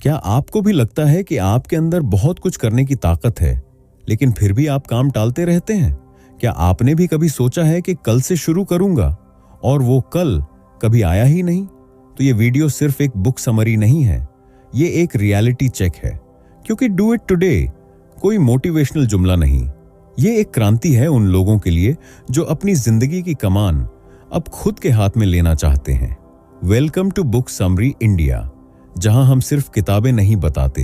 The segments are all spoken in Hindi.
क्या आपको भी लगता है कि आपके अंदर बहुत कुछ करने की ताकत है, लेकिन फिर भी आप काम टालते रहते हैं? क्या आपने भी कभी सोचा है कि कल से शुरू करूंगा और वो कल कभी आया ही नहीं? तो ये वीडियो सिर्फ एक बुक समरी नहीं है, ये एक रियलिटी चेक है। क्योंकि डू इट टुडे कोई मोटिवेशनल जुमला नहीं, ये एक क्रांति है उन लोगों के लिए जो अपनी जिंदगी की कमान अब खुद के हाथ में लेना चाहते हैं। Welcome to book summary India, जहां हम सिर्फ किताबें नहीं बताते,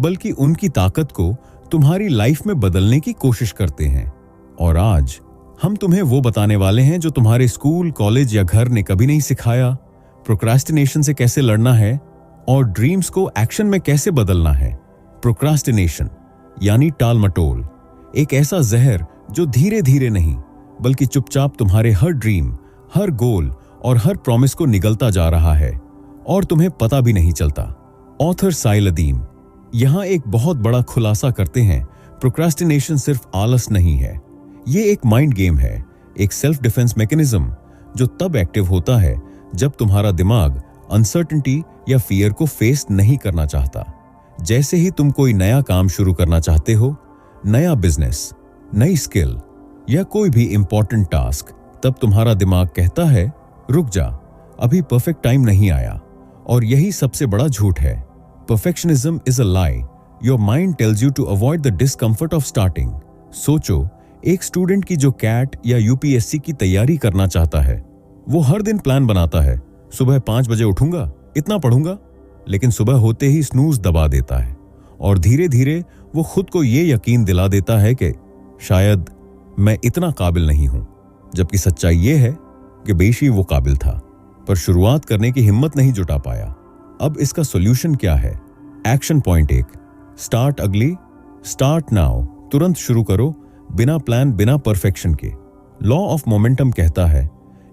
बल्कि उनकी ताकत को तुम्हारी लाइफ में बदलने की कोशिश करते हैं। और आज हम तुम्हें वो बताने वाले हैं जो तुम्हारे स्कूल, कॉलेज या घर ने कभी नहीं सिखाया। प्रोक्रास्टिनेशन से कैसे लड़ना है और ड्रीम्स को एक्शन में कैसे बदलना है। प्रोक्रास्टिनेशन यानी टाल मटोल, एक ऐसा जहर जो धीरे धीरे नहीं बल्कि चुपचाप तुम्हारे हर ड्रीम, हर गोल और हर प्रॉमिस को निगलता जा रहा है और तुम्हें पता भी नहीं चलता। ऑथर साइल अदीम यहां एक बहुत बड़ा खुलासा करते हैं। प्रोक्रास्टिनेशन सिर्फ आलस नहीं है, ये एक माइंड गेम है, एक सेल्फ डिफेंस मैकेनिज्म जो तब एक्टिव होता है जब तुम्हारा दिमाग अनसर्टेनिटी या फियर को फेस नहीं करना चाहता। जैसे ही तुम कोई नया काम शुरू करना चाहते हो, नया बिजनेस, नई स्किल या कोई भी इंपॉर्टेंट टास्क, तब तुम्हारा दिमाग कहता है रुक जा, अभी परफेक्ट टाइम नहीं आया। और यही सबसे बड़ा झूठ है। Perfectionism is a lie. Your mind tells you to avoid the discomfort of starting. सोचो, एक स्टूडेंट की जो कैट या यूपीएससी की तैयारी करना चाहता है, वो हर दिन प्लान बनाता है, सुबह 5 बजे उठूंगा, इतना पढ़ूंगा, लेकिन सुबह होते ही स्नूज दबा देता है और धीरे धीरे वो खुद को ये यकीन दिला देता है कि शायद मैं इतना काबिल नहीं हूं, जबकि सच्चाई ये है कि बेशक वो काबिल था, पर शुरुआत करने की हिम्मत नहीं जुटा पाया। अब इसका सॉल्यूशन क्या है? एक्शन पॉइंट 1, स्टार्ट अगली, स्टार्ट नाउ। तुरंत शुरू करो, बिना प्लान, बिना परफेक्शन के। लॉ ऑफ मोमेंटम कहता है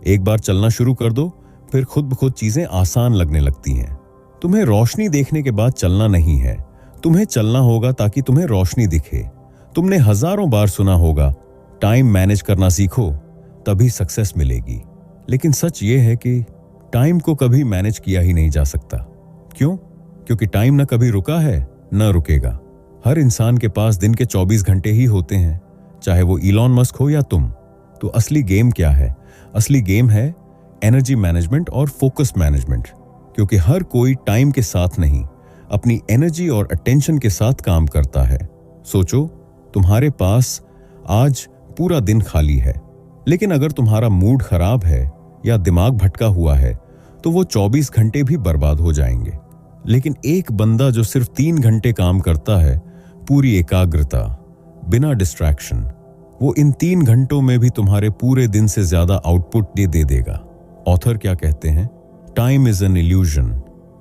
एक बार चलना शुरू कर दो, फिर खुद ब खुद चीजें आसान लगने लगती हैं। तुम्हें रोशनी देखने के बाद चलना नहीं है, तुम्हें चलना होगा ताकि तुम्हें रोशनी दिखे। तुमने हजारों बार सुना होगा, टाइम मैनेज करना सीखो तभी सक्सेस मिलेगी। लेकिन सच ये है कि टाइम को कभी मैनेज किया ही नहीं जा सकता। क्यों? क्योंकि टाइम न कभी रुका है न रुकेगा। हर इंसान के पास दिन के 24 घंटे ही होते हैं, चाहे वो इलॉन मस्क हो या तुम। तो असली गेम क्या है? असली गेम है एनर्जी मैनेजमेंट और फोकस मैनेजमेंट। क्योंकि हर कोई टाइम के साथ नहीं, अपनी एनर्जी और अटेंशन के साथ काम करता है। सोचो, तुम्हारे पास आज पूरा दिन खाली है, लेकिन अगर तुम्हारा मूड खराब है या दिमाग भटका हुआ है तो वो 24 घंटे भी बर्बाद हो जाएंगे। लेकिन एक बंदा जो सिर्फ 3 घंटे काम करता है, पूरी एकाग्रता, बिना डिस्ट्रैक्शन, वो इन 3 घंटों में भी तुम्हारे पूरे दिन से ज्यादा आउटपुट दे देगा। ऑथर क्या कहते हैं? Time is an illusion,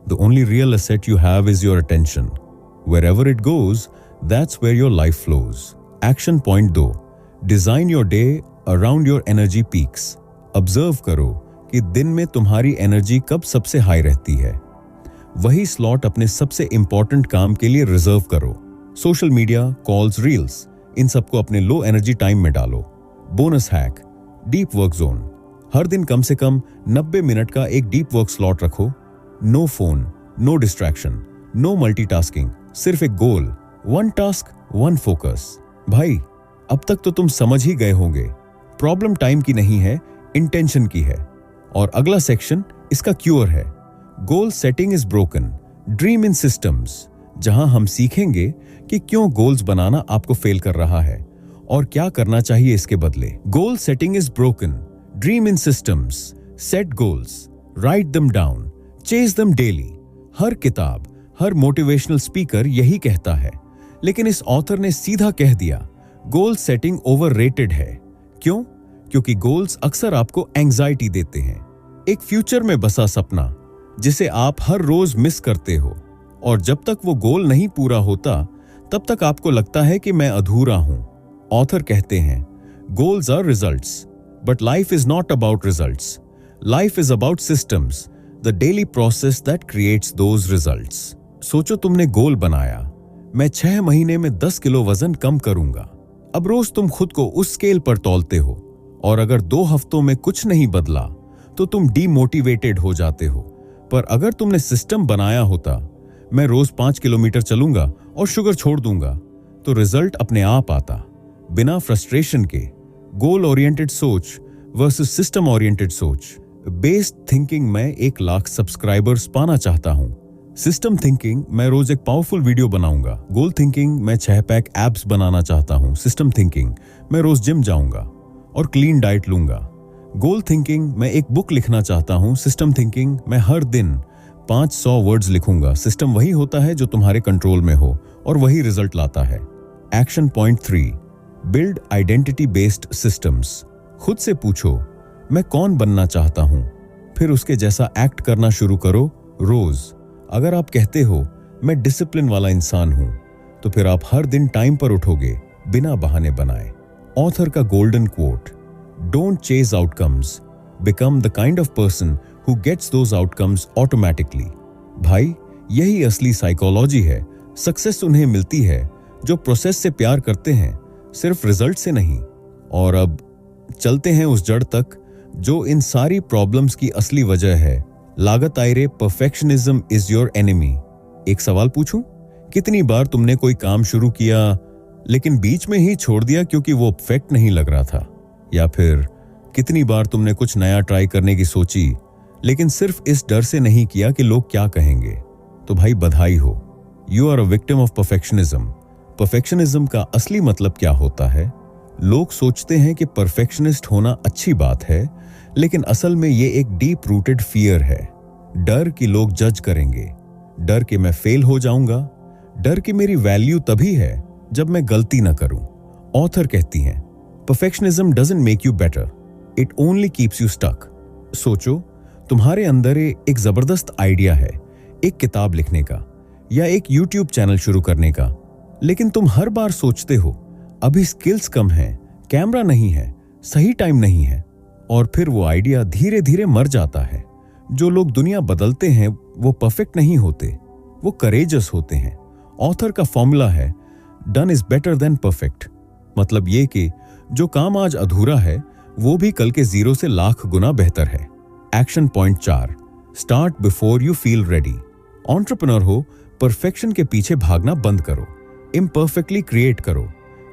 the only real asset you have is your attention, wherever it goes that's where your life flows. Action point 2, design your day around your energy peaks. Observe करो कि दिन में तुम्हारी एनर्जी कब सबसे हाई रहती है, वही स्लॉट अपने सबसे इंपॉर्टेंट काम के लिए रिजर्व करो। सोशल मीडिया, कॉल्स, रील्स, इन सबको अपने लो एनर्जी टाइम में डालो। Bonus hack, deep work zone. हर दिन कम से कम 90 मिनट का एक डीप वर्क स्लॉट रखो। No phone, no distraction, no multitasking, सिर्फ एक गोल, 1 टास्क 1 फोकस। भाई, अब तक तो तुम समझ ही गए होंगे, प्रॉब्लम टाइम की नहीं है, इंटेंशन की है। और अगला सेक्शन इसका क्यूर है, गोल setting is broken, dream in systems, जहां हम सीखेंगे कि क्यों गोल्स बनाना आपको फेल कर रहा है और क्या करना चाहिए इसके बदले। Goal setting is broken, dream in systems, set goals, write them down, chase them daily. हर किताब, हर मोटिवेशनल स्पीकर यही कहता है, लेकिन इस ऑथर ने सीधा कह दिया गोल सेटिंग ओवररेटेड है। क्यों? क्योंकि गोल्स अक्सर आपको एंजाइटी देते हैं, एक फ्यूचर में बसा सपना जिसे आप हर रोज मिस करते हो, और जब तक वो गोल नहीं पूरा होता तब तक आपको लगता है कि मैं अधूरा हूं। ऑथर कहते हैं goals are results, but life is not about results, life is about systems, the daily process that creates those results. सोचो, तुमने गोल बनाया, मैं 6 महीने में 10 किलो वजन कम करूंगा। अब रोज तुम खुद को उस स्केल पर तौलते हो, और अगर 2 हफ्तों में कुछ नहीं बदला तो तुम डीमोटिवेटेड हो जाते हो। पर अगर तुमने सिस्टम बनाया होता, मैं रोज 5 किलोमीटर चलूंगा और शुगर छोड़ दूंगा, तो रिजल्ट अपने आप आता, बिना फ्रस्ट्रेशन के। गोल ओरिएंटेड सोच वर्सेस सिस्टम ओरिएंटेड सोच। बेस्ड थिंकिंग में 1 लाख सब्सक्राइबर्स पाना चाहता हूं। सिस्टम थिंकिंग मैं रोज एक पावरफुल वीडियो बनाऊंगा। गोल थिंकिंग मैं 6 पैक एब्स बनाना चाहता हूं। सिस्टम थिंकिंग मैं रोज जिम जाऊंगा और क्लीन डाइट लूंगा। गोल थिंकिंग मैं एक बुक लिखना चाहता हूं। सिस्टम थिंकिंग मैं हर दिन 500 वर्ड्स लिखूंगा। सिस्टम वही होता है जो तुम्हारे कंट्रोल में हो और वही रिजल्ट लाता है। Action point 3, build identity based systems. खुद से पूछो, मैं कौन बनना चाहता हूं, फिर उसके जैसा एक्ट करना शुरू करो रोज। अगर आप कहते हो मैं डिसिप्लिन वाला इंसान हूं, तो फिर आप हर दिन टाइम पर उठोगे बिना बहाने बनाए। ऑथर का golden quote, don't chase outcomes, become the kind of person who gets those outcomes automatically. भाई, यही असली साइकोलॉजी है। सक्सेस उन्हें मिलती है जो प्रोसेस से प्यार करते हैं, सिर्फ रिजल्ट से नहीं। और अब चलते हैं उस जड़ तक जो इन सारी प्रॉब्लम्स की असली वजह है। लागत Ayre, perfectionism is your enemy. एक सवाल पूछूं, कितनी बार तुमने कोई काम शुरू किया लेकिन बीच में ही छोड़ दिया क्योंकि वो परफेक्ट नहीं लग रहा था? या फिर कितनी बार तुमने कुछ नया ट्राई करने की सोची लेकिन सिर्फ इस डर से नहीं किया कि लोग क्या कहेंगे? तो भाई बधाई हो, you are a victim of perfectionism. Perfectionism का असली मतलब क्या होता है? लोग सोचते हैं कि परफेक्शनिस्ट होना अच्छी बात है, लेकिन असल में ये एक डीप रूटेड फियर है। डर कि लोग जज करेंगे, डर कि मैं फेल हो जाऊंगा, डर कि मेरी वैल्यू तभी है जब मैं गलती ना करूं। ऑथर कहती हैं, perfectionism doesn't make you better, it only keeps you stuck. सोचो, तुम्हारे अंदर एक जबरदस्त आइडिया है, एक किताब लिखने का या एक यूट्यूब चैनल शुरू करने का, लेकिन तुम हर बार सोचते हो अभी स्किल्स कम हैं, कैमरा नहीं है, सही टाइम नहीं है, और फिर वो आइडिया धीरे धीरे मर जाता है। जो लोग दुनिया बदलते हैं वो परफेक्ट नहीं होते, वो करेजस होते हैं। ऑथर का फॉर्मूला है, done is better than perfect. मतलब ये कि जो काम आज अधूरा है वो भी कल के 0 से लाख गुना बेहतर है। Action point 4, start before you feel ready. Entrepreneur हो, परफेक्शन के पीछे भागना बंद करो, इम्परफेक्टली क्रिएट करो,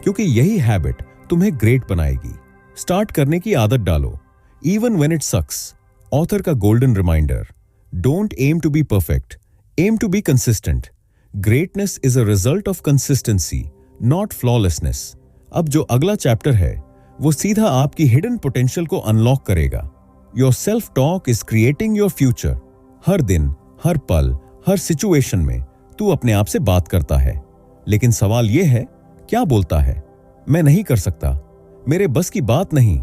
क्योंकि यही हैबिट तुम्हें ग्रेट बनाएगी। स्टार्ट करने की आदत डालो, even when it sucks. Author का golden reminder, don't aim to be perfect, aim to be consistent. Greatness is a result of consistency, not flawlessness. अब जो अगला चैप्टर है वो सीधा आपकी हिडन पोटेंशियल को अनलॉक करेगा। Your self talk is creating your future. हर दिन, हर पल, हर सिचुएशन में तू अपने आप से बात करता है, लेकिन सवाल यह है, क्या बोलता है? मैं नहीं कर सकता, मेरे बस की बात नहीं,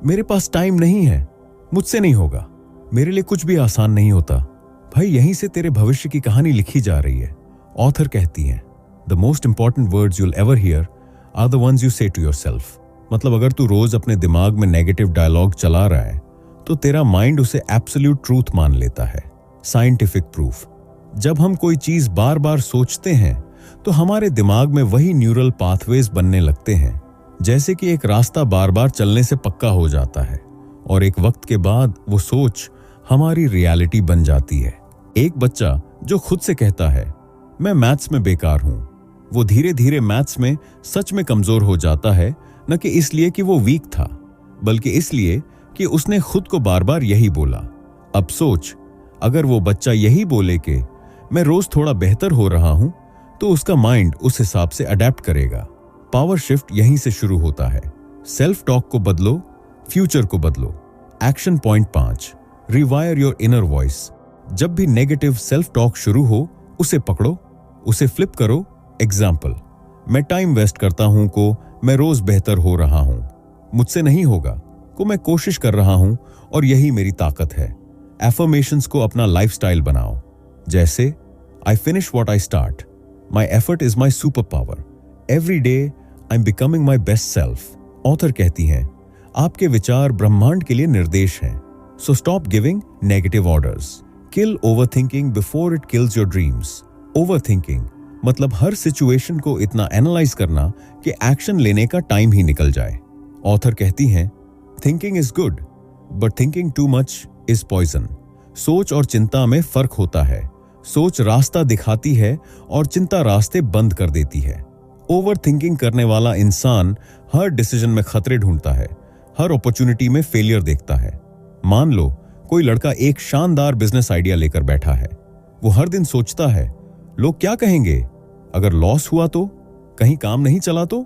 मेरे पास टाइम नहीं है, मुझसे नहीं होगा, मेरे लिए कुछ भी आसान नहीं होता। भाई, यहीं से तेरे भविष्य की कहानी लिखी जा रही है। ऑथर कहती हैं, the most important words you'll ever hear are the ones you say to yourself. मतलब अगर तू रोज अपने दिमाग में नेगेटिव डायलॉग चला रहा है तो तेरा माइंड उसे एब्सोल्यूट ट्रूथ मान लेता है। साइंटिफिक प्रूफ, जब हम कोई चीज बार बार सोचते हैं तो हमारे दिमाग में वही न्यूरल पाथवेज बनने लगते हैं, जैसे कि एक रास्ता बार बार चलने से पक्का हो जाता है, और एक वक्त के बाद वो सोच हमारी रियलिटी बन जाती है। एक बच्चा जो खुद से कहता है मैं मैथ्स में बेकार हूं, वो धीरे धीरे मैथ्स में सच में कमजोर हो जाता है, न कि इसलिए कि वो वीक था, बल्कि इसलिए कि उसने खुद को बार बार यही बोला। अब सोच, अगर वो बच्चा यही बोले कि मैं रोज थोड़ा बेहतर हो रहा हूं, तो उसका माइंड उस हिसाब से अडेप्ट करेगा। पावर शिफ्ट यहीं से शुरू होता है। सेल्फ टॉक को बदलो, फ्यूचर को बदलो। Action point 5, rewire your inner voice. जब भी नेगेटिव सेल्फ टॉक शुरू हो, उसे पकड़ो, उसे फ्लिप करो। एग्जाम्पल, मैं टाइम वेस्ट करता हूं को मैं रोज बेहतर हो रहा हूं, मुझसे नहीं होगा को मैं कोशिश कर रहा हूं और यही मेरी ताकत है। एफर्मेशंस को अपना लाइफस्टाइल बनाओ, जैसे I finish what I start, my effort is my super power, every day I am becoming my best self. Author कहती हैं, आपके विचार ब्रह्मांड के लिए निर्देश हैं, so stop giving negative orders. Kill overthinking before it kills your dreams. Overthinking मतलब हर सिचुएशन को इतना एनालाइज करना कि एक्शन लेने का टाइम ही निकल जाए। ऑथर कहती हैं, thinking is good, but thinking too much is poison. सोच और चिंता में फर्क होता है। सोच रास्ता दिखाती है और चिंता रास्ते बंद कर देती है। ओवर थिंकिंग करने वाला इंसान हर डिसीजन में खतरे ढूंढता है, हर अपॉर्चुनिटी में फेलियर देखता है। मान लो कोई लड़का एक शानदार बिजनेस आइडिया लेकर बैठा है। वो हर दिन सोचता है, लोग क्या कहेंगे, अगर लॉस हुआ तो, कहीं काम नहीं चला तो,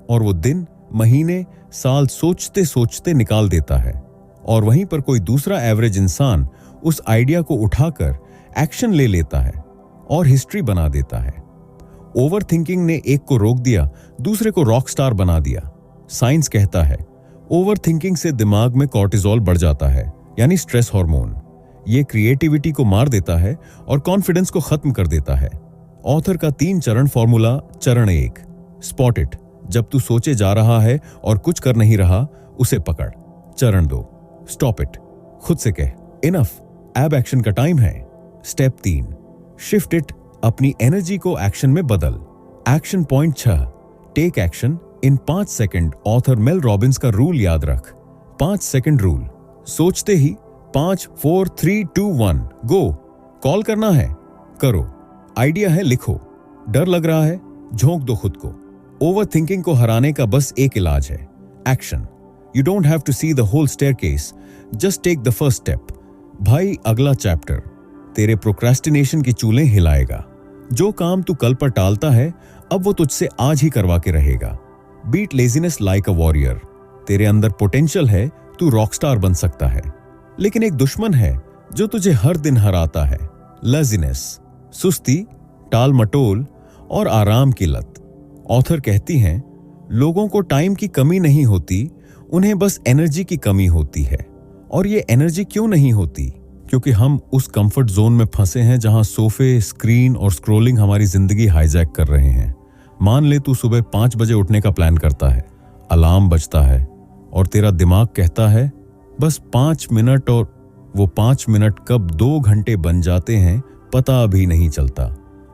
और वो दिन, महीने, साल सोचते सोचते निकाल देता है। और वहीं पर कोई दूसरा एवरेज इंसान उस आइडिया को उठाकर एक्शन ले लेता है और हिस्ट्री बना देता है। ओवर थिंकिंग ने एक को रोक दिया, दूसरे को रॉक स्टार बना दिया। साइंस कहता है ओवर थिंकिंग से दिमाग में कॉर्टिसोल बढ़ जाता है, यानी स्ट्रेस हार्मोन। ये क्रिएटिविटी को मार देता है और कॉन्फिडेंस को खत्म कर देता है। ऑथर का 3 चरण फॉर्मूला। चरण 1, स्पॉट इट। जब तू सोचे जा रहा है और कुछ कर नहीं रहा, उसे पकड़। चरण 2, स्टॉप इट। खुद से कह, इनफ, अब एक्शन का टाइम है। Step 3, shift it. अपनी एनर्जी को एक्शन में बदल। Action point 6, take action in 5 second. Author Mel Robbins का रूल याद रख, 5 सेकंड रूल। सोचते ही 5, 4, 3, 2, 1 गो। कॉल करना है, करो। आइडिया है, लिखो। डर लग रहा है, झोंक दो खुद को। ओवर थिंकिंग को हराने का बस एक इलाज है, action. You don't have to see the whole staircase, just take the first step. भाई, अगला चैप्टर तेरे प्रोक्रेस्टिनेशन की चूल्हें हिलाएगा। जो काम तू कल पर टालता है, अब वो तुझसे आज ही करवा के रहेगा। Beat laziness like a warrior. तेरे अंदर पोटेंशियल है, तू रॉकस्टार बन सकता है। लेकिन एक दुश्मन है जो तुझे हर दिन हराता है, लेजीनेस। सुस्ती, टाल मटोल और आराम की लत। ऑथर कहती हैं, लोगों को टाइम की कमी नहीं होती, उन्हें बस एनर्जी की कमी होती है। और ये एनर्जी क्यों नहीं होती? क्योंकि हम उस कंफर्ट जोन में फंसे हैं जहां सोफे, स्क्रीन और स्क्रोलिंग हमारी जिंदगी हाईजैक कर रहे हैं। मान ले तू सुबह 5 बजे उठने का प्लान करता है, अलार्म बजता है और तेरा दिमाग कहता है बस 5 मिनट, और वो 5 मिनट कब 2 घंटे बन जाते हैं पता भी नहीं चलता।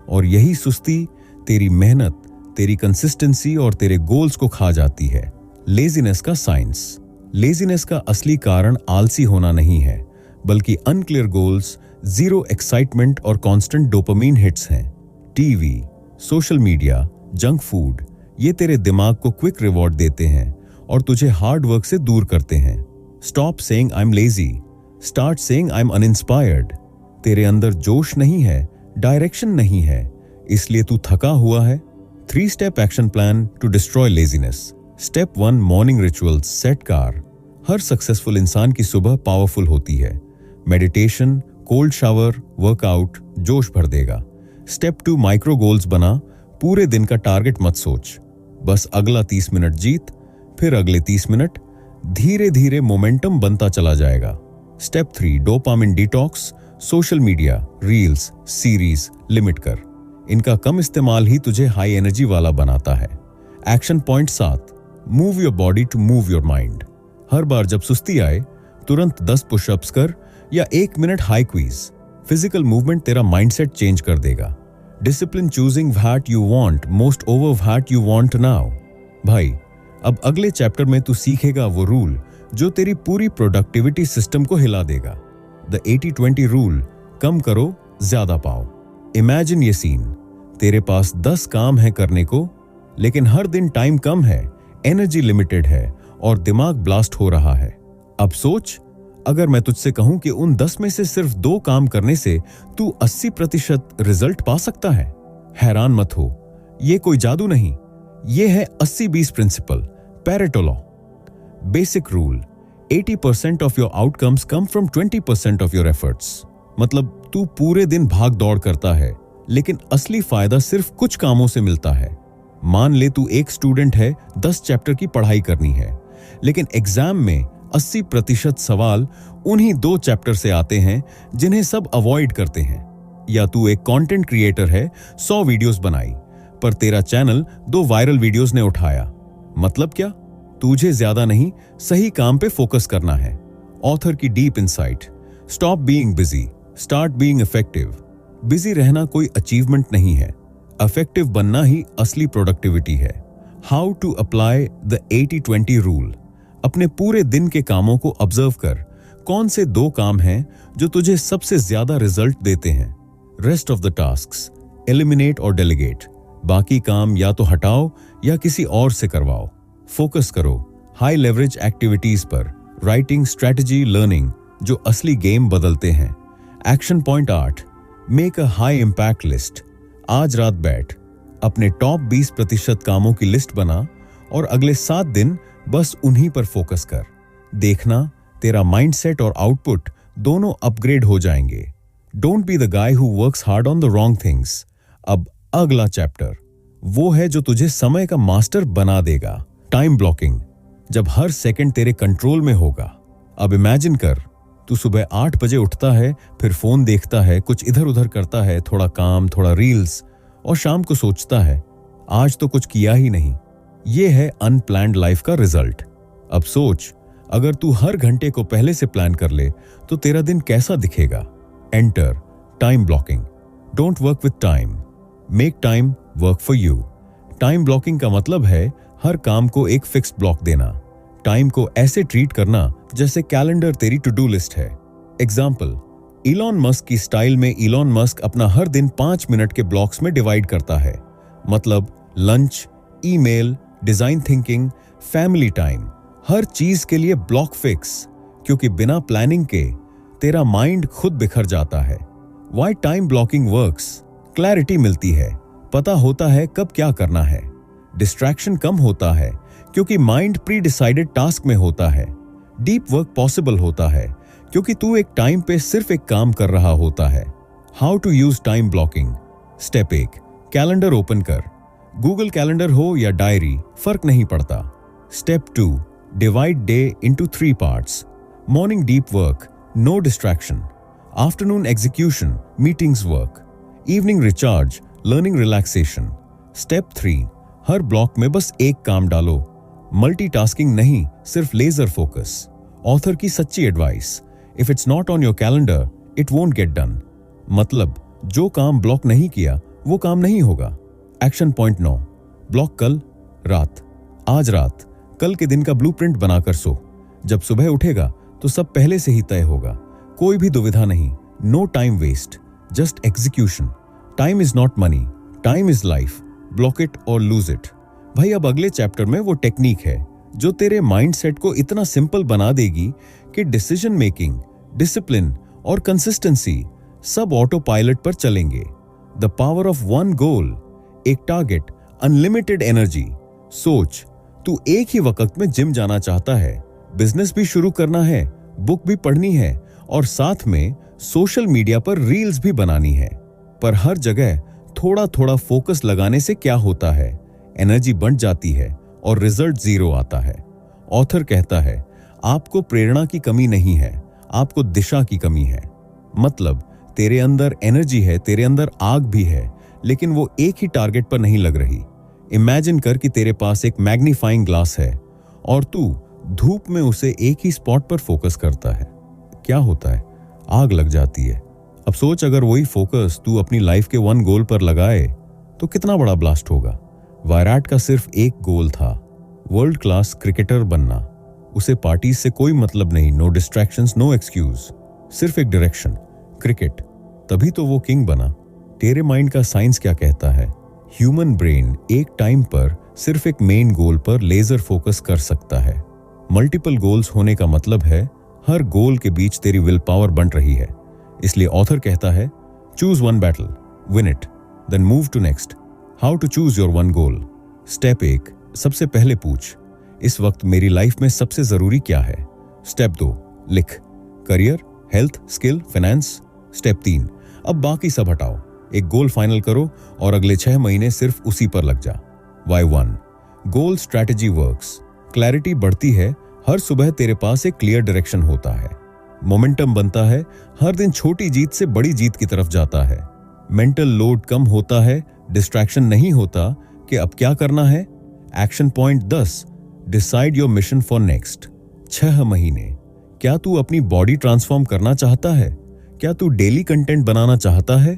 और यही सुस्ती तेरी मेहनत, तेरी कंसिस्टेंसी और तेरे गोल्स को खा जाती है। लेजीनेस का साइंस। लेजीनेस का असली कारण आलसी होना नहीं है, बल्कि अनक्लियर गोल्स, जीरो एक्साइटमेंट और कांस्टेंट डोपामीन हिट्स हैं। TV, social media, junk food, ये तेरे दिमाग को क्विक रिवॉर्ड देते हैं और तुझे हार्ड वर्क से दूर करते हैं। Stop saying I am lazy, start saying I am uninspired. तेरे अंदर जोश नहीं है, डायरेक्शन नहीं है, इसलिए तू थका हुआ है। 3 step action plan to destroy laziness. Step 1, morning rituals. Set car. हर सक्सेसफुल इंसान की सुबह पावरफुल होती है। मेडिटेशन, कोल्ड शावर, वर्कआउट जोश भर देगा। स्टेप 2, माइक्रो गोल्स बना। पूरे दिन का टारगेट मत सोच, बस अगला 30 मिनट जीत, फिर अगले 30 मिनट। धीरे धीरे मोमेंटम बनता चला जाएगा। Step 3, dopamine detox. Social media, reels, series limit कर। इनका कम इस्तेमाल ही तुझे हाई एनर्जी वाला बनाता है। Action point 7, move your body to move your mind. हर बार जब सुस्ती आए, तुरंत 10 पुशअप्स कर या 1 मिनट हाई क्विज। फिजिकल मूवमेंट तेरा माइंडसेट चेंज कर देगा। Discipline, choosing what you want most over what you want now. भाई, अब अगले चैप्टर में तू सीखेगा वो रूल जो तेरी पूरी प्रोडक्टिविटी सिस्टम को हिला देगा। The 80-20 rule. कम करो, ज्यादा पाओ। इमेजिन ये सीन, तेरे पास 10 काम है करने को, लेकिन हर दिन टाइम कम है, एनर्जी लिमिटेड है और दिमाग ब्लास्ट हो रहा है। अब सोच, अगर मैं तुझसे कहूं कि उन 10 में से सिर्फ 2 काम करने से तू 80% रिजल्ट पा सकता है। हैरान मत हो, ये कोई जादू नहीं, ये है 80-20 principle, Pareto law. Basic rule, 80% of your outcomes come from 20% of your efforts. मतलब तू पूरे दिन भाग दौड़ करता है, लेकिन असली फायदा सिर्फ कुछ कामों से मिलता है। मान ले तू एक स्टूडेंट है, 10 चैप्टर की पढ़ाई करनी है, लेकिन एग्जाम में 80% सवाल उन्हीं 2 चैप्टर से आते हैं जिन्हें सब अवॉइड करते हैं। या तू एक कंटेंट क्रिएटर है, 100 वीडियोस बनाई, पर तेरा चैनल 2 वायरल वीडियोस ने उठाया। मतलब क्या? तुझे ज्यादा नहीं, सही काम पे फोकस करना है। ऑथर की deep insight. Stop being busy, start being effective. Busy रहना कोई अचीवमेंट नहीं है, इफेक्टिव बनना ही असली प्रोडक्टिविटी है। How to apply the 80-20 rule. अपने पूरे दिन के कामों को ऑब्जर्व कर, कौन से 2 काम हैं जो तुझे सबसे ज्यादा रिजल्ट देते हैं। Rest of the tasks eliminate और डेलीगेट। बाकी काम या तो हटाओ या किसी और से करवाओ। फोकस करो हाई लेवरेज एक्टिविटीज पर, राइटिंग, स्ट्रेटजी, लर्निंग, जो असली गेम बदलते हैं। Action point 8, make a high impact list. आज रात बैठ, अपने टॉप 20% कामों की लिस्ट बना और अगले 7 दिन बस उन्हीं पर फोकस कर। देखना तेरा माइंडसेट और आउटपुट दोनों अपग्रेड हो जाएंगे। Don't be the guy who works hard on the wrong things. अब अगला चैप्टर वो है जो तुझे समय का मास्टर बना देगा, टाइम ब्लॉकिंग, जब हर सेकंड तेरे कंट्रोल में होगा। अब इमेजिन कर, तू सुबह 8 बजे उठता है, फिर फोन देखता है, कुछ इधर उधर करता है, थोड़ा काम, थोड़ा रील्स, और शाम को सोचता है आज तो कुछ किया ही नहीं। ये है अनप्लान्ड लाइफ का रिजल्ट। अब सोच, अगर तू हर घंटे को पहले से प्लान कर ले तो तेरा दिन कैसा दिखेगा। Enter time blocking. Don't work with time, make time work for you. Time blocking का मतलब है हर काम को एक फिक्स ब्लॉक देना। टाइम को ऐसे ट्रीट करना जैसे कैलेंडर तेरी टू डू लिस्ट है। एग्जाम्पल, इलॉन मस्क की स्टाइल में इलॉन मस्क अपना हर दिन 5 मिनट के ब्लॉक्स में डिवाइड करता है। मतलब lunch, email, design thinking, family time, हर चीज के लिए ब्लॉक फिक्स, क्योंकि बिना प्लानिंग के तेरा माइंड खुद बिखर जाता है। Why time blocking works? Clarity मिलती है, पता होता है कब क्या करना है। डिस्ट्रैक्शन कम होता है क्योंकि माइंड प्री डिसाइडेड टास्क में होता है। डीप वर्क पॉसिबल होता है क्योंकि तू एक टाइम पे सिर्फ एक काम कर रहा होता है। How to use time blocking? Step 1, calendar open कर। गूगल कैलेंडर हो या डायरी, फर्क नहीं पड़ता। Step 2, divide day into 3 parts. Morning deep work, no distraction. Afternoon execution, meetings work. Evening recharge, learning, relaxation. Step 3, हर ब्लॉक में बस एक काम डालो। मल्टीटास्किंग नहीं, सिर्फ लेजर फोकस। ऑथर की सच्ची advice, if it's not on your calendar it won't get done. मतलब जो काम ब्लॉक नहीं किया वो काम नहीं होगा। एक्शन पॉइंट 9, ब्लॉक कल रात। आज रात कल के दिन का ब्लूप्रिंट बनाकर सो। जब सुबह उठेगा तो सब पहले से ही तय होगा, कोई भी दुविधा नहीं। No time waste, just execution. Time is not money, time is life. Block it और लूज इट। भाई अब अगले चैप्टर में वो टेक्निक है जो तेरे माइंडसेट को इतना सिंपल बना देगी कि डिसीजन मेकिंग, डिसिप्लिन और कंसिस्टेंसी सब ऑटो पायलट पर चलेंगे। The power of one goal, एक टारगेट, अनलिमिटेड एनर्जी। सोच, तू एक ही वक्त में जिम जाना चाहता है, बिजनेस भी शुरू करना है, बुक भी पढ़नी है और साथ में सोशल मीडिया पर रील्स भी बनानी है। पर हर जगह थोड़ा थोड़ा फोकस लगाने से क्या होता है? एनर्जी बढ़ जाती है और रिजल्ट 0 आता है। ऑथर कहता है आपको प्रेरणा की कमी नहीं है, आपको दिशा की कमी है। मतलब तेरे अंदर एनर्जी है, तेरे अंदर आग भी है, लेकिन वो एक ही टारगेट पर नहीं लग रही। इमेजिन कर कि तेरे पास एक मैग्नीफाइंग ग्लास है और तू धूप में उसे एक ही स्पॉट पर फोकस करता है। क्या होता है? आग लग जाती है। अब सोच, अगर वही फोकस तू अपनी लाइफ के वन गोल पर लगाए तो कितना बड़ा ब्लास्ट होगा। विराट का सिर्फ एक गोल था, वर्ल्ड क्लास क्रिकेटर बनना। उसे पार्टी से कोई मतलब नहीं, नो डिस्ट्रैक्शंस, नो एक्सक्यूज, सिर्फ एक डायरेक्शन, क्रिकेट। तभी तो वो किंग बना। तेरे माइंड का साइंस क्या कहता है? ह्यूमन ब्रेन एक टाइम पर सिर्फ एक मेन गोल पर लेजर फोकस कर सकता है। मल्टीपल गोल्स होने का मतलब है हर गोल के बीच तेरी विल पावर बन रही है। इसलिए ऑथर कहता है choose one battle, win it, then move to next. How to choose your one goal? Step 1, सबसे पहले पूछ, इस वक्त मेरी लाइफ में सबसे जरूरी क्या है? स्टेप 2, लिख, career, health, skill, finance. Step 3, अब बाकी सब हटाओ, एक गोल फाइनल करो और अगले 6 महीने सिर्फ उसी पर लग जा। Why 1, goal strategy works. Clarity बढ़ती है, हर सुबह तेरे पास एक क्लियर डायरेक्शन होता है। मोमेंटम बनता है, हर दिन छोटी जीत से बड़ी जीत की तरफ जाता है। मेंटल लोड कम होता है, डिस्ट्रैक्शन नहीं होता कि अब क्या करना है। Action point 10, decide your mission for next 6 महीने। क्या तू अपनी बॉडी ट्रांसफॉर्म करना चाहता है? क्या तू डेली कंटेंट बनाना चाहता है?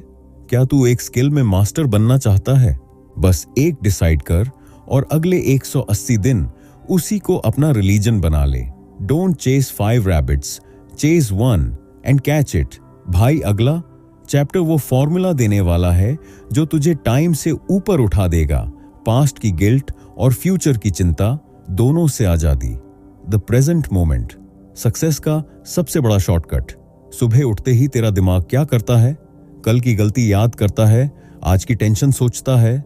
क्या तू एक स्किल में मास्टर बनना चाहता है? बस एक डिसाइड कर और अगले 180 दिन उसी को अपना रिलीजन बना ले। Don't chase 5 rabbits, chase 1 and catch it. भाई अगला चैप्टर वो फॉर्मूला देने वाला है जो तुझे टाइम से ऊपर उठा देगा, पास्ट की गिल्ट और फ्यूचर की चिंता दोनों से आजादी। द प्रेजेंट मोमेंट, सक्सेस का सबसे बड़ा शॉर्टकट। सुबह उठते ही तेरा दिमाग क्या करता है? कल की गलती याद करता है, आज की टेंशन सोचता है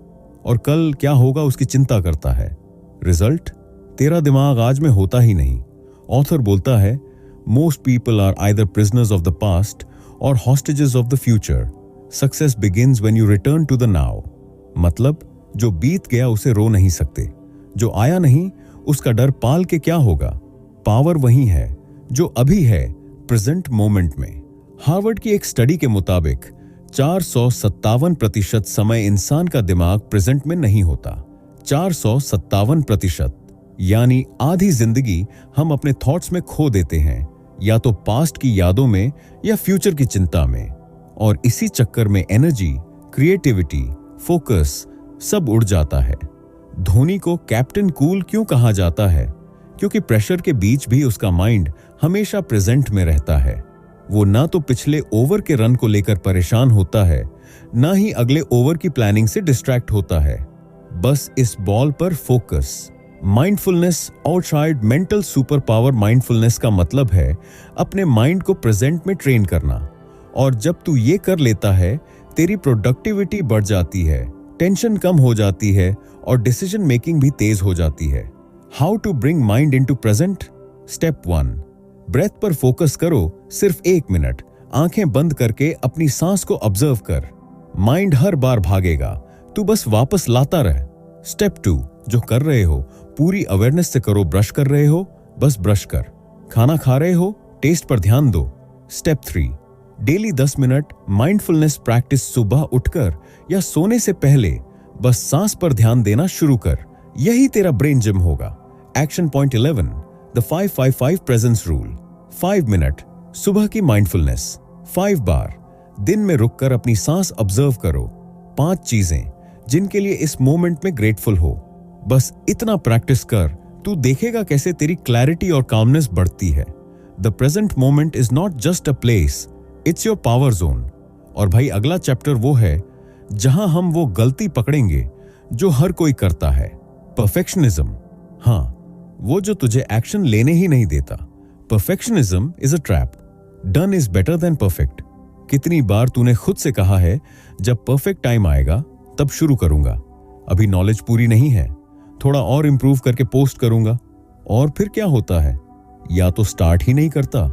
और कल क्या होगा उसकी चिंता करता है। रिजल्ट, तेरा दिमाग आज में होता ही नहीं। ऑथर बोलता है, most people are either prisoners of the past और hostages of the future. Success begins when you return to the now. मतलब जो बीत गया उसे रो नहीं सकते, जो आया नहीं उसका डर पाल के क्या होगा। पावर वही है जो अभी है, प्रेजेंट मोमेंट में। हार्वर्ड की एक स्टडी के मुताबिक 457% समय इंसान का दिमाग प्रेजेंट में नहीं होता। 457%, यानी आधी जिंदगी हम अपने थॉट्स में खो देते हैं, या तो पास्ट की यादों में या फ्यूचर की चिंता में। और इसी चक्कर में एनर्जी, क्रिएटिविटी, फोकस सब उड़ जाता है। धोनी को कैप्टन कूल क्यों कहा जाता है? क्योंकि प्रेशर के बीच भी उसका माइंड हमेशा प्रेजेंट में रहता है। वो ना तो पिछले ओवर के रन को लेकर परेशान होता है, ना ही अगले ओवर की प्लानिंग से डिस्ट्रैक्ट होता है। बस इस बॉल पर focus. Mindfulness outside mental super power. Mindfulness का मतलब है अपने माइंड को प्रेजेंट में ट्रेन करना। और जब तू ये कर लेता है, तेरी प्रोडक्टिविटी बढ़ जाती है, टेंशन कम हो जाती है और डिसीजन मेकिंग भी तेज हो जाती है। How to bring mind into present? Step 1, breath पर फोकस करो। सिर्फ 1 मिनट आंखें बंद करके अपनी सांस को ऑब्जर्व कर। माइंड हर बार भागेगा, तू बस वापस लाता रह। स्टेप 2, जो कर रहे हो पूरी अवेयरनेस से करो। ब्रश कर रहे हो, बस ब्रश कर। खाना खा रहे हो, टेस्ट पर ध्यान दो। Step 3, daily 10 minute mindfulness practice. सुबह उठकर या सोने से पहले बस सांस पर ध्यान देना शुरू कर। यही तेरा ब्रेन जिम होगा। Action point 11, the 5-5-5 presence rule. 5 minute सुबह की माइंडफुलनेस, 5 बार दिन में रुककर अपनी सांस ऑब्जर्व करो। 5 चीजें जिनके लिए इस मोमेंट में ग्रेटफुल हो। बस इतना प्रैक्टिस कर, तू देखेगा कैसे तेरी क्लैरिटी और कामनेस बढ़ती है। The present moment is not just a place, it's your power zone. और भाई अगला चैप्टर वो है जहां हम वो गलती पकड़ेंगे जो हर कोई करता है, परफेक्शनिज्म। हाँ, वो जो तुझे एक्शन लेने ही नहीं देता। Perfectionism is a trap. Done is better than perfect. कितनी बार तूने खुद से कहा है, जब परफेक्ट टाइम आएगा तब शुरू करूंगा, अभी नॉलेज पूरी नहीं है, थोड़ा और इंप्रूव करके पोस्ट करूंगा। और फिर क्या होता है? या तो स्टार्ट ही नहीं करता,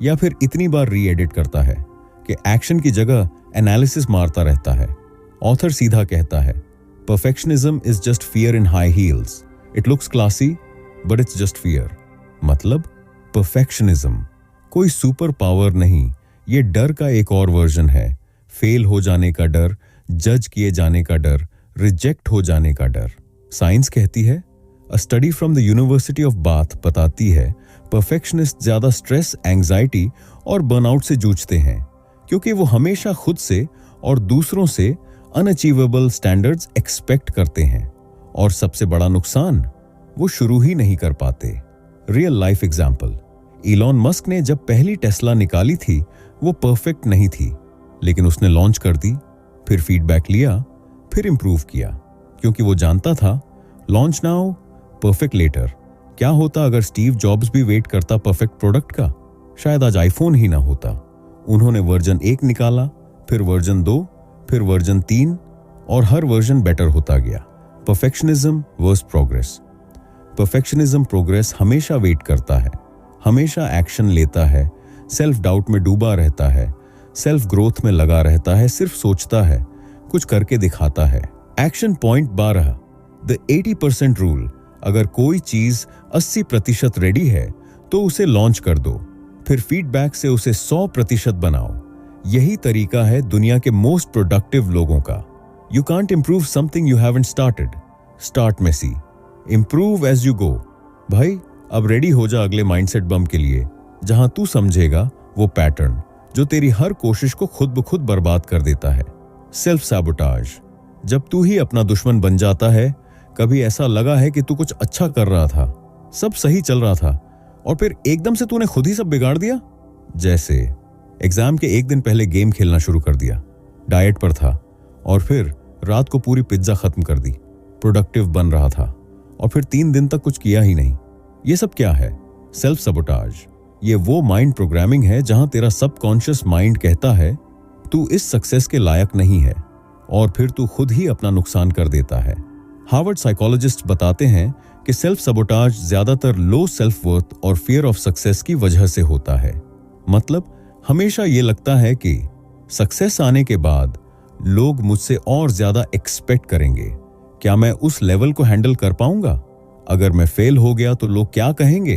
या फिर इतनी बार री एडिट करता है कि एक्शन की जगह एनालिसिस मारता रहता है। ऑथर सीधा कहता है, perfectionism is just fear in high heels. It looks classy but it's just fear. मतलब परफेक्शनिज्म कोई सुपर पावर नहीं, ये डर का एक और वर्जन है। फेल हो जाने का डर, जज किए जाने का डर, रिजेक्ट हो जाने का डर। साइंस कहती है, अ study from the university of bath बताती है, परफेक्शनिस्ट ज्यादा स्ट्रेस, एंग्जाइटी और बर्नआउट से जूझते हैं क्योंकि वो हमेशा खुद से और दूसरों से अनअचीवेबल स्टैंडर्ड्स एक्सपेक्ट करते हैं। और सबसे बड़ा नुकसान, वो शुरू ही नहीं कर पाते। Real life example, Elon Musk ने जब पहली टेस्ला निकाली थी, वो परफेक्ट नहीं थी, लेकिन उसने लॉन्च कर दी, फिर फीडबैक लिया, फिर इंप्रूव किया, क्योंकि वो जानता था लॉन्च नाउ परफेक्ट लेटर। क्या होता अगर स्टीव जॉब्स भी वेट करता परफेक्ट प्रोडक्ट का? शायद आज आईफोन ही ना होता। उन्होंने वर्जन 1 निकाला, फिर वर्जन 2, फिर वर्जन 3 और हर वर्जन बेटर होता गया। Perfectionism versus progress. Perfectionism progress हमेशा वेट करता है, हमेशा एक्शन लेता है, सेल्फ डाउट में डूबा रहता है, सेल्फ ग्रोथ में लगा रहता है, सिर्फ सोचता है, कुछ करके दिखाता है। Action point 12, the 80% rule. अगर कोई चीज 80% रेडी है तो उसे लॉन्च कर दो, फिर फीडबैक से उसे 100% बनाओ। यही तरीका है दुनिया के मोस्ट प्रोडक्टिव लोगों का। You can't improve something you haven't started. Start messy, improve as you go. भाई अब रेडी हो जा अगले माइंडसेट बम के लिए, जहां तू समझेगा वो पैटर्न जो तेरी हर कोशिश को खुद ब खुद बर्बाद कर देता है। सेल्फ सैबोटाज, जब तू ही अपना दुश्मन बन जाता है। कभी ऐसा लगा है कि तू कुछ अच्छा कर रहा था, सब सही चल रहा था, और फिर एकदम से तूने खुद ही सब बिगाड़ दिया? जैसे एग्जाम के एक दिन पहले गेम खेलना शुरू कर दिया, डाइट पर था और फिर रात को पूरी पिज्जा खत्म कर दी। प्रोडक्टिव बन रहा था और फिर 3 दिन तक कुछ किया ही नहीं। ये सब क्या है? Self sabotage. ये वो माइंड प्रोग्रामिंग है जहां तेरा सबकॉन्शियस माइंड कहता है तू इस सक्सेस के लायक नहीं है और फिर तू खुद ही अपना नुकसान कर देता है। हार्वर्ड साइकोलॉजिस्ट बताते हैं कि सेल्फ सबोटाज ज्यादातर लो सेल्फ वर्थ और फियर ऑफ सक्सेस की वजह से होता है। मतलब हमेशा ये लगता है कि सक्सेस आने के बाद लोग मुझसे और ज्यादा एक्सपेक्ट करेंगे। क्या मैं उस लेवल को हैंडल कर पाऊंगा? अगर मैं फेल हो गया तो लोग क्या कहेंगे?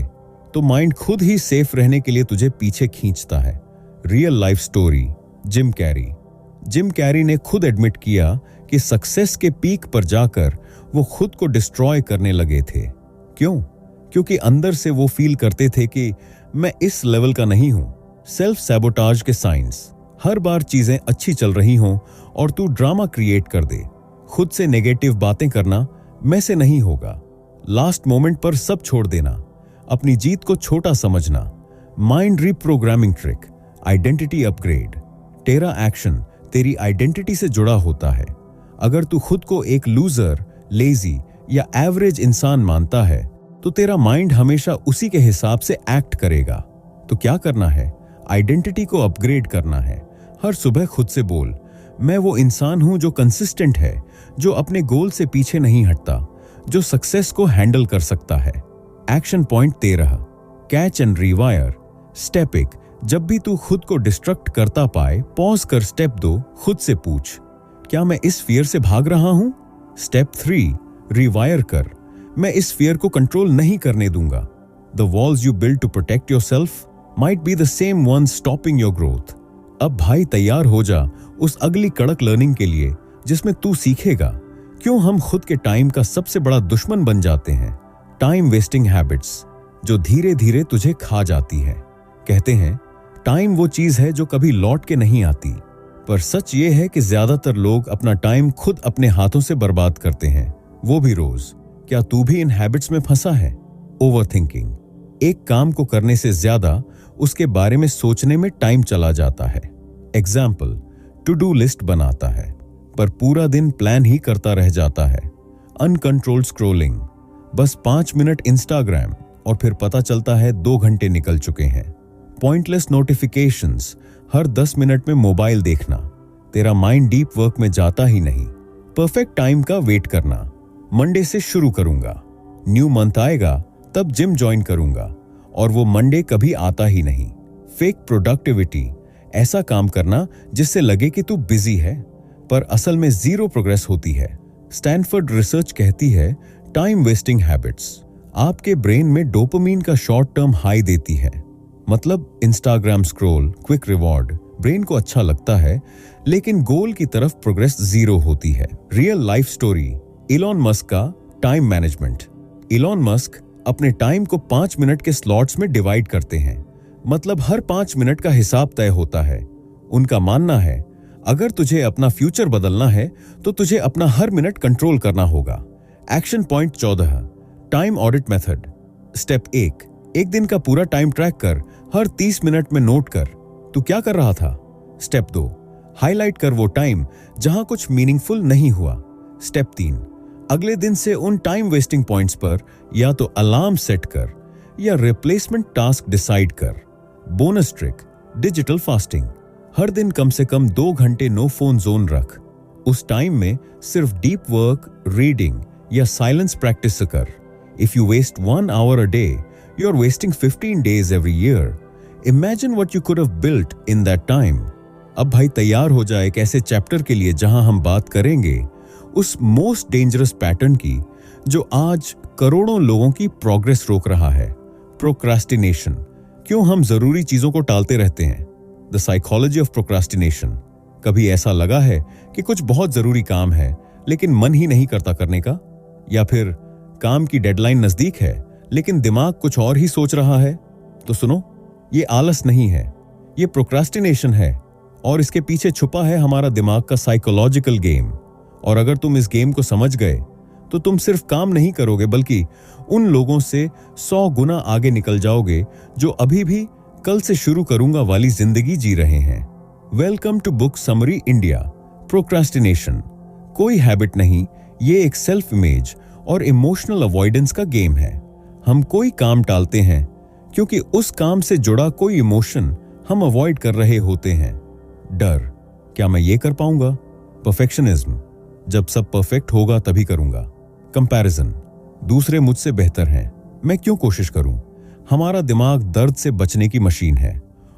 तो माइंड खुद ही सेफ रहने के लिए तुझे पीछे खींचता है। Real life story, Jim Carrey. Jim Carrey ने खुद एडमिट किया कि सक्सेस के पीक पर जाकर वो खुद को डिस्ट्रॉय करने लगे थे। क्यों? क्योंकि अंदर से वो फील करते थे कि मैं इस लेवल का नहीं हूं। सेल्फ सैबोटाज के साइंस। हर बार चीजें अच्छी चल रही हों और तू ड्रामा क्रिएट कर दे। खुद से नेगेटिव बातें करना, मैं से नहीं होगा। लास्ट मोमेंट पर सब छोड़ देना। अपनी जीत को छोटा समझना। Mind reprogramming trick, identity upgrade. तेरा एक्शन तेरी आइडेंटिटी से जुड़ा होता है। अगर तू खुद को एक लूजर, लेजी या एवरेज इंसान मानता है तो तेरा माइंड हमेशा उसी के हिसाब से एक्ट करेगा। तो क्या करना है? आइडेंटिटी को अपग्रेड करना है। हर सुबह खुद से बोल, मैं वो इंसान हूं जो कंसिस्टेंट है, जो अपने गोल से पीछे नहीं हटता, जो सक्सेस को हैंडल कर सकता है। Action point 13, catch and rewire. Step 1, जब भी तू खुद को डिस्ट्रक्ट करता पाए, पॉज कर स्टेप 2 खुद से पूछ, क्या मैं इस फियर से भाग रहा हूं? स्टेप 3, रिवायर कर, मैं इस फियर को कंट्रोल नहीं करने दूंगा। The walls you build to protect yourself might be the same one stopping your growth. अब भाई तैयार हो जा उस अगली कड़क लर्निंग के लिए जिसमें तू सीखेगा क्यों हम खुद के टाइम का सबसे बड़ा दुश्मन बन जाते हैं। टाइम वेस्टिंग हैबिट्स जो धीरे धीरे तुझे खा जाती है। कहते हैं टाइम वो चीज है जो कभी लौट के नहीं आती, पर सच ये है कि ज्यादातर लोग अपना टाइम खुद अपने हाथों से बर्बाद करते हैं, वो भी रोज। क्या तू भी इन हैबिट्स में फंसा है? ओवरथिंकिंग, एक काम को करने से ज्यादा उसके बारे में सोचने में टाइम चला जाता है। एग्जाम्पल, टू डू लिस्ट बनाता है पर पूरा दिन प्लान ही करता रह जाता है। अनकंट्रोल्ड स्क्रोलिंग, बस 5 मिनट इंस्टाग्राम और फिर पता चलता है 2 घंटे निकल चुके हैं। पॉइंटलेस नोटिफिकेशंस, हर 10 मिनट में मोबाइल देखना, तेरा माइंड डीप वर्क में जाता ही नहीं। परफेक्ट टाइम का वेट करना, मंडे से शुरू करूंगा, न्यू मंथ आएगा तब जिम ज्वाइन करूंगा, और वो मंडे कभी आता ही नहीं। फेक प्रोडक्टिविटी, ऐसा काम करना जिससे लगे कि तू बिजी है पर असल में जीरो प्रोग्रेस होती है। स्टैनफोर्ड रिसर्च कहती है टाइम वेस्टिंग हैबिट्स आपके ब्रेन में डोपामीन का शॉर्ट टर्म हाई देती है। मतलब Instagram scroll, quick reward, brain को अच्छा लगता है लेकिन गोल की तरफ प्रोग्रेस जीरो होती है। Real life story, Elon Musk का टाइम मैनेजमेंट। इलॉन मस्क अपने टाइम को 5 मिनट के स्लॉट्स में डिवाइड करते हैं, मतलब हर 5 मिनट का हिसाब तय होता है। उनका मानना है अगर तुझे अपना फ्यूचर बदलना है तो तुझे अपना हर मिनट कंट्रोल करना होगा। Action point 14, time audit method. Step 1, एक दिन का पूरा टाइम ट्रैक कर, हर 30 मिनट में नोट कर तू क्या कर रहा था। स्टेप 2, हाईलाइट कर वो टाइम जहां कुछ मीनिंगफुल नहीं हुआ। स्टेप 3, अगले दिन से उन टाइम वेस्टिंग पॉइंट्स पर या तो अलार्म सेट कर या रिप्लेसमेंट टास्क डिसाइड कर। बोनस ट्रिक, डिजिटल फास्टिंग, हर दिन कम से कम 2 घंटे नो फोन जोन रख। उस टाइम में सिर्फ डीप वर्क, रीडिंग या साइलेंस प्रैक्टिस कर। If you waste 1 hour a day, you are wasting 15 days every year. Imagine what you could have built in that time. अब भाई तैयार हो जाए एक ऐसे चैप्टर के लिए जहां हम बात करेंगे उस मोस्ट डेंजरस पैटर्न की जो आज करोड़ों लोगों की प्रोग्रेस रोक रहा है, प्रोक्रास्टिनेशन। क्यों हम जरूरी चीजों को टालते रहते हैं? The psychology of procrastination. कभी ऐसा लगा है कि कुछ बहुत जरूरी काम है लेकिन मन ही नहीं करता करने का? या फिर काम की डेडलाइन नजदीक है लेकिन दिमाग कुछ और ही सोच रहा है? तो सुनो, ये आलस नहीं है, ये प्रोक्रास्टिनेशन है और इसके पीछे छुपा है हमारा दिमाग का साइकोलॉजिकल गेम। और अगर तुम इस गेम को समझ गए तो तुम सिर्फ काम नहीं करोगे बल्कि उन लोगों से 100 गुना आगे निकल जाओगे जो अभी भी कल से शुरू करूंगा वाली जिंदगी जी रहे हैं। Welcome to book summary India. Procrastination कोई हैबिट नहीं, ये एक सेल्फ इमेज और इमोशनल अवॉइडेंस का गेम है। हम कोई काम टालते हैं क्योंकि उस काम से जुड़ा कोई इमोशन हम अवॉइड कर रहे होते हैं। डर, क्या मैं ये कर पाऊंगा? परफेक्शनिज्म, जब सब परफेक्ट होगा तभी करूंगा। कंपैरिजन, दूसरे मुझसे बेहतर हैं, मैं क्यों कोशिश करूं? हमारा दिमाग दर्द से बचने की मशीन है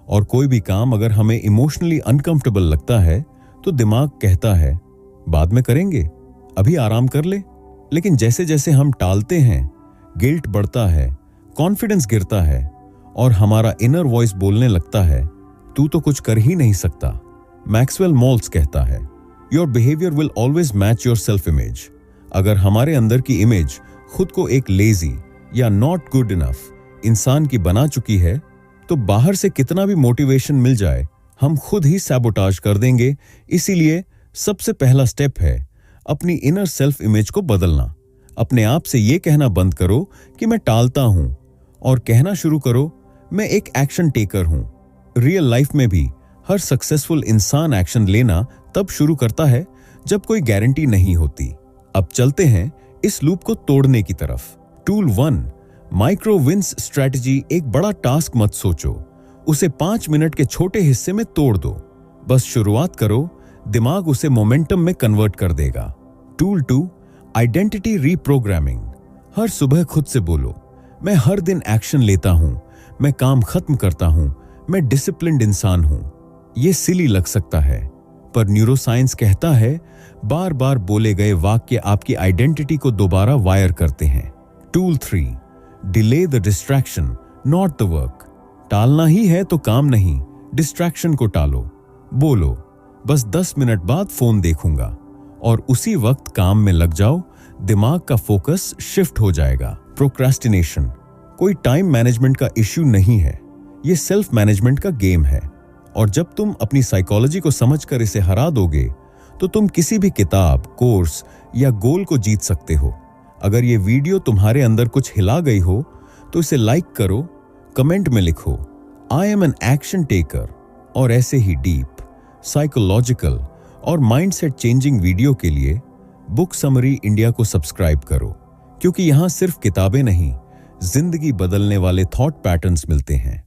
और कोई भी काम अगर हमें इमोशनली अनकंफर्टेबल लगता है तो दिमाग कहता है बाद में करेंगे, अभी आराम कर ले। लेकिन जैसे जैसे हम टालते हैं, गिल्ट बढ़ता है, कॉन्फिडेंस गिरता है और हमारा इनर वॉइस बोलने लगता है तू तो कुछ कर ही नहीं सकता। मैक्सवेल मॉल्स कहता है your behaviour will always match your self image. अगर हमारे अंदर की इमेज खुद को एक लेजी या नॉट गुड इनफ इंसान की बना चुकी है तो बाहर से कितना भी मोटिवेशन मिल जाए हम खुद ही सैबोटाज कर देंगे। इसीलिए सबसे पहला स्टेप है अपनी इनर सेल्फ इमेज को बदलना। अपने आप से यह कहना बंद करो कि मैं टालता हूं और कहना शुरू करो मैं एक एक्शन टेकर हूं। रियल लाइफ में भी हर सक्सेसफुल इंसान एक्शन लेना तब शुरू करता है जब कोई गारंटी नहीं होती। अब चलते हैं इस लूप को तोड़ने की तरफ। Tool 1, micro wins strategy. एक बड़ा टास्क मत सोचो, उसे 5 मिनट के छोटे हिस्से में तोड़ दो। बस शुरुआत करो, दिमाग उसे मोमेंटम में कन्वर्ट कर देगा। Tool 2, identity reprogramming. हर सुबह खुद से बोलो मैं हर दिन एक्शन लेता हूं, मैं काम खत्म करता हूं, मैं डिसिप्लिन्ड इंसान हूं। यह सिली लग सकता है पर न्यूरोसाइंस कहता है बार बार बोले गए वाक्य आपकी आइडेंटिटी को दोबारा वायर करते हैं। Tool 3, delay the distraction not the work. टालना ही है तो काम नहीं, डिस्ट्रैक्शन को टालो। बोलो बस 10 मिनट बाद फोन देखूंगा और उसी वक्त काम में लग जाओ, दिमाग का फोकस शिफ्ट हो जाएगा। प्रोक्रास्टिनेशन कोई टाइम मैनेजमेंट का इश्यू नहीं है, ये सेल्फ मैनेजमेंट का गेम है और जब तुम अपनी साइकोलॉजी को समझकर इसे हरा दोगे तो तुम किसी भी किताब, कोर्स या गोल को जीत सकते हो। अगर ये वीडियो तुम्हारे अंदर कुछ हिला गई हो तो इसे लाइक करो, कमेंट में लिखो I am an action taker और ऐसे ही डीप, साइकोलॉजिकल और माइंडसेट चेंजिंग वीडियो के लिए बुक समरी इंडिया को सब्सक्राइब करो, क्योंकि यहां सिर्फ किताबें नहीं, जिंदगी बदलने वाले थॉट पैटर्न्स मिलते हैं।